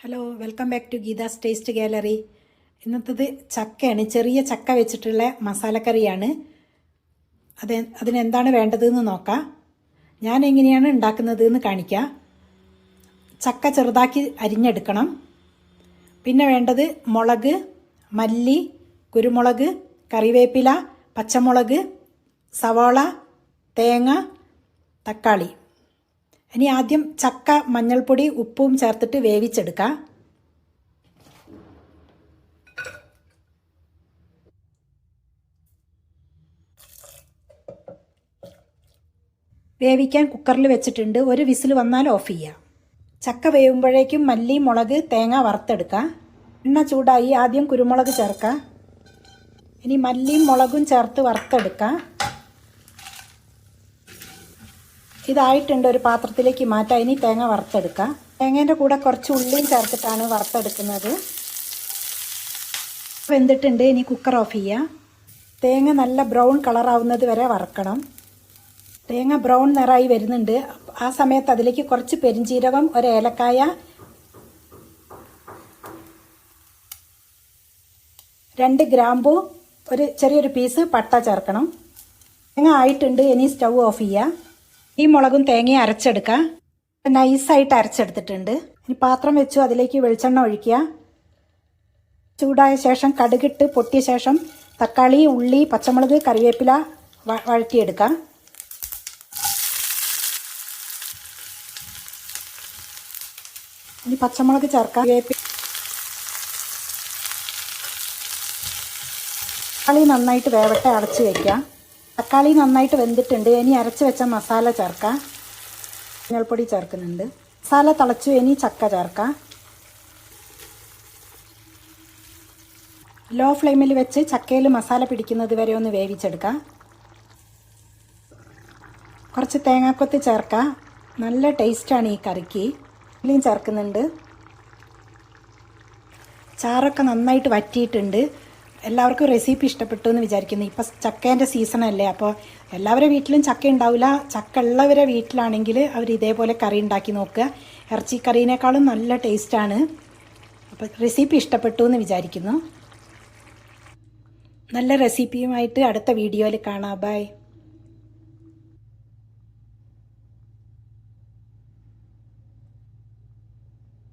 Hello, welcome back to Geetha's taste gallery. ഇന്നത്തേത് ചക്കയാണ്. ചെറിയ ചക്ക വെച്ചിട്ടുള്ള മസാലക്കറിയാണ്. അതിനെന്താണ് വേണ്ടതെന്ന് നോക്കാം. ഞാൻ എങ്ങനെയാണ് ഉണ്ടാക്കുന്നത് എന്ന് കാണിക്കാം. ചക്ക ചെറുതാക്കി അരിഞ്ഞെടുക്കണം. പിന്നെ വേണ്ടത് മുളക്, മല്ലി, കുരുമുളക്, കറിവേപ്പില, പച്ചമുളക്, സവാള, തേങ്ങ, തക്കാളി. ഇനി ആദ്യം ചക്ക മഞ്ഞൾപ്പൊടി ഉപ്പും ചേർത്തിട്ട് വേവിച്ചെടുക്കാം. വേവിക്കാൻ കുക്കറിൽ വെച്ചിട്ടുണ്ട്. ഒരു വിസിൽ വന്നാൽ ഓഫ് ചെയ്യാം. ചക്ക വേവുമ്പോഴേക്കും മല്ലി, മുളക്, തേങ്ങ വറുത്തെടുക്കാം. എണ്ണ ചൂടായി ആദ്യം കുരുമുളക് ചേർക്കാം. ഇനി മല്ലിയും മുളകും ചേർത്ത് വറുത്തെടുക്കാം. ഇതായിട്ടുണ്ട്. ഒരു പാത്രത്തിലേക്ക് മാറ്റാം. ഇനി തേങ്ങ വറുത്തെടുക്കാം. തേങ്ങേൻ്റെ കൂടെ കുറച്ച് ഉള്ളിയും ചേർത്തിട്ടാണ് വറുത്തെടുക്കുന്നത്. വെന്തിട്ടുണ്ട്. ഇനി കുക്കർ ഓഫ് ചെയ്യാം. തേങ്ങ നല്ല ബ്രൗൺ കളറാവുന്നത് വരെ വറക്കണം. തേങ്ങ ബ്രൗൺ നിറമായി വരുന്നുണ്ട്. ആ സമയത്ത് അതിലേക്ക് കുറച്ച് പെരിഞ്ചീരകം, ഒരു ഏലക്കായ, 2 ഗ്രാമ്പൂ, ഒരു ചെറിയൊരു പീസ് പട്ട ചേർക്കണം. തേങ്ങ ആയിട്ടുണ്ട്. ഇനി സ്റ്റൗ ഓഫ് ചെയ്യാം. ഈ മുളകും തേങ്ങയും അരച്ചെടുക്കാം. നൈസായിട്ട് അരച്ചെടുത്തിട്ടുണ്ട്. ഇനി പാത്രം വെച്ചു അതിലേക്ക് വെളിച്ചെണ്ണ ഒഴിക്കുക. ചൂടായ ശേഷം കടുകിട്ട് പൊട്ടിയ ശേഷം തക്കാളി, ഉള്ളി, പച്ചമുളക്, കറിവേപ്പില വഴറ്റിയെടുക്കാം. ഇനി പച്ചമുളക് ചേർക്കാം. തക്കാളി നന്നായിട്ട് വേവട്ടെ, അടച്ച് വയ്ക്കാം. തക്കാളി നന്നായിട്ട് വെന്തിട്ടുണ്ട്. ഇനി അരച്ച് വെച്ച മസാല ചേർക്കാം. മഞ്ഞൾപ്പൊടി ചേർക്കുന്നുണ്ട്. മസാല തിളച്ചു. ഇനി ചക്ക ചേർക്കാം. ലോ ഫ്ലെയിമിൽ വെച്ച് ചക്കയിൽ മസാല പിടിക്കുന്നത് വരെ ഒന്ന് വേവിച്ചെടുക്കാം. കുറച്ച് തേങ്ങാക്കൊത്ത് ചേർക്കാം. നല്ല ടേസ്റ്റാണ് ഈ കറിക്ക്. ഉള്ളിയും ചേർക്കുന്നുണ്ട്. ചാറൊക്കെ നന്നായിട്ട് വറ്റിയിട്ടുണ്ട്. എല്ലാവർക്കും റെസിപ്പി ഇഷ്ടപ്പെട്ടു എന്ന് വിചാരിക്കുന്നു. ഇപ്പം ചക്കേൻ്റെ സീസണല്ലേ, അപ്പോൾ എല്ലാവരുടെ വീട്ടിലും ചക്ക ഉണ്ടാവില്ല. ചക്ക ഉള്ളവരെ വീട്ടിലാണെങ്കിൽ അവർ ഇതേപോലെ കറി ഉണ്ടാക്കി നോക്കുക. ഇറച്ചിക്കറീനേക്കാളും നല്ല ടേസ്റ്റാണ്. അപ്പോൾ റെസിപ്പി ഇഷ്ടപ്പെട്ടു എന്ന് വിചാരിക്കുന്നു. നല്ല റെസിപ്പിയുമായിട്ട് അടുത്ത വീഡിയോയിൽ കാണാം. ബൈ.